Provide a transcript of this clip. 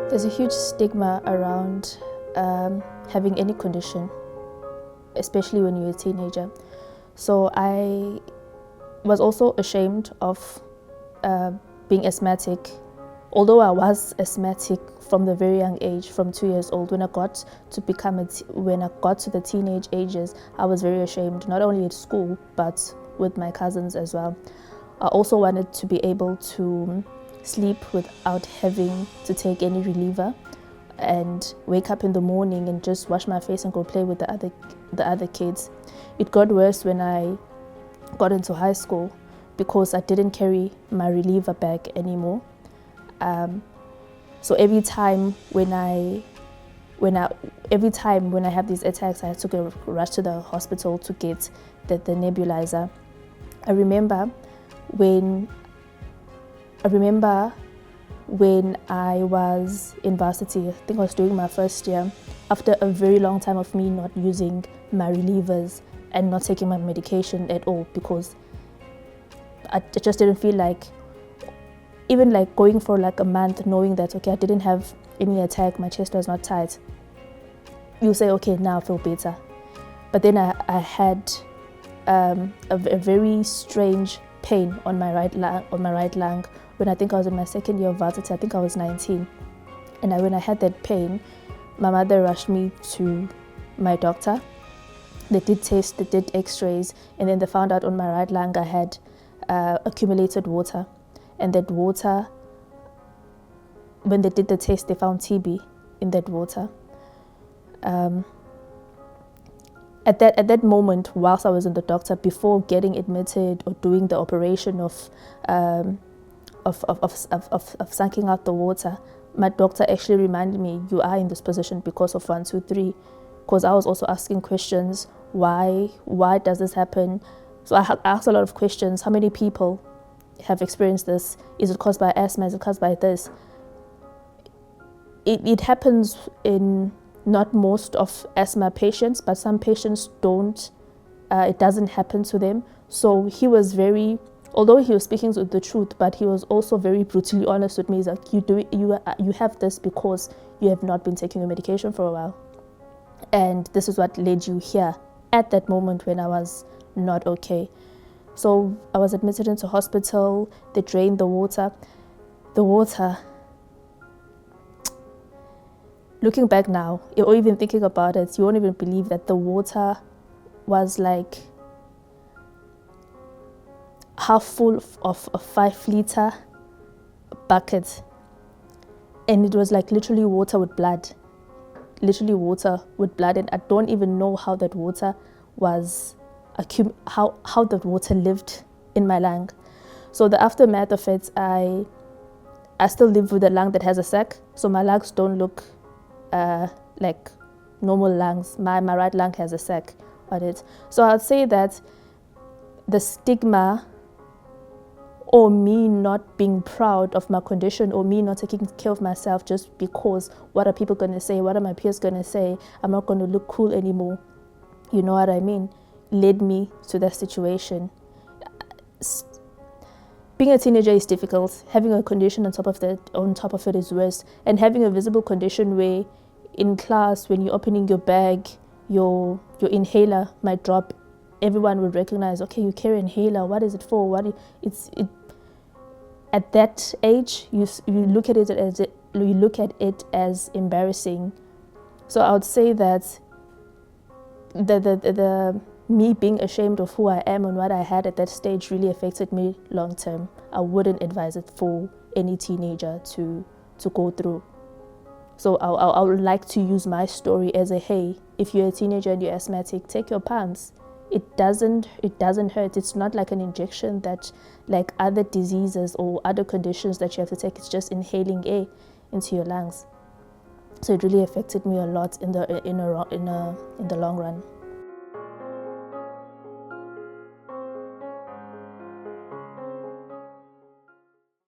There's a huge stigma around having any condition, especially when you're a teenager. So I was also ashamed of being asthmatic, although I was asthmatic from the very young age, from 2 years old. When I got to the teenage ages, I was very ashamed, not only at school but with my cousins as well. I also wanted to be able to sleep without having to take any reliever, and wake up in the morning and just wash my face and go play with the other kids. It got worse when I got into high school because I didn't carry my reliever bag anymore. So every time when I have these attacks, I had to go rush to the hospital to get the nebulizer. I remember when I was in varsity, I think I was doing my first year, after a very long time of me not using my relievers and not taking my medication at all, because I just didn't feel like, even like going for like a month knowing that, okay, I didn't have any attack, my chest was not tight. You say, okay, now I feel better. But then I had a very strange pain on my right lung when I think I was in my second year of varsity. I think I was 19. And when I had that pain, my mother rushed me to my doctor. They did tests, they did x-rays, and then they found out on my right lung I had accumulated water. And that water, when they did the test, they found TB in that water. At that moment, whilst I was in the doctor, before getting admitted or doing the operation of sucking out the water, my doctor actually reminded me, you are in this position because of 1, 2, 3. Because I was also asking questions, why does this happen? So I asked a lot of questions. How many people have experienced this? Is it caused by asthma? Is it caused by this? It happens in not most of asthma patients, but some patients don't. It doesn't happen to them. So he was although he was speaking the truth, but he was also very brutally honest with me. He's like, you have this because you have not been taking your medication for a while, and this is what led you here at that moment when I was not okay. So I was admitted into hospital. They drained the water. Looking back now, or even thinking about it, you won't even believe that the water was like half full of a 5-liter bucket. And it was like literally water with blood. And I don't even know how that water was, how that water lived in my lung. So the aftermath of it, I still live with a lung that has a sac. So my lungs don't look like normal lungs. My right lung has a sac on it. So I'd say that the stigma, or me not being proud of my condition, or me not taking care of myself just because what are people going to say, what are my peers going to say, I'm not going to look cool anymore, you know what I mean, led me to that situation. Being a teenager is difficult. Having a condition on top of it is worse. And having a visible condition where in class, when you're opening your bag, your inhaler might drop, everyone would recognize, okay, you carry an inhaler, what is it for? At that age, you look at it as embarrassing. So I would say that the me being ashamed of who I am and what I had at that stage really affected me long term. I wouldn't advise it for any teenager to go through. So I would like to use my story as a, hey, if you're a teenager and you're asthmatic, take your pumps. It doesn't hurt. It's not like an injection that, like other diseases or other conditions that you have to take. It's just inhaling air into your lungs. So it really affected me a lot in the long run.